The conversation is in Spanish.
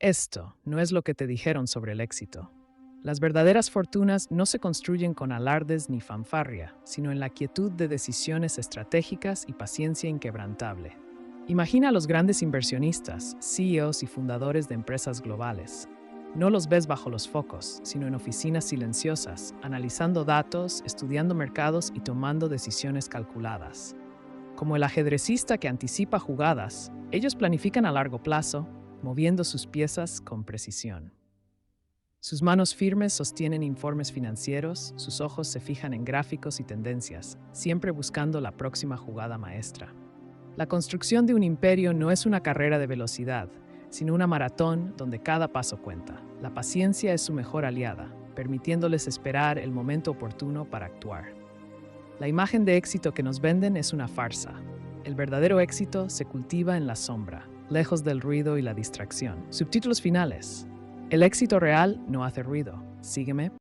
Esto no es lo que te dijeron sobre el éxito. Las verdaderas fortunas no se construyen con alardes ni fanfarria, sino en la quietud de decisiones estratégicas y paciencia inquebrantable. Imagina a los grandes inversionistas, CEOs y fundadores de empresas globales. No los ves bajo los focos, sino en oficinas silenciosas, analizando datos, estudiando mercados y tomando decisiones calculadas. Como el ajedrecista que anticipa jugadas, ellos planifican a largo plazo, moviendo sus piezas con precisión. Sus manos firmes sostienen informes financieros, sus ojos se fijan en gráficos y tendencias, siempre buscando la próxima jugada maestra. La construcción de un imperio no es una carrera de velocidad, sino una maratón donde cada paso cuenta. La paciencia es su mejor aliada, permitiéndoles esperar el momento oportuno para actuar. La imagen de éxito que nos venden es una farsa. El verdadero éxito se cultiva en la sombra, lejos del ruido y la distracción. Subtítulos finales. El éxito real no hace ruido. Sígueme.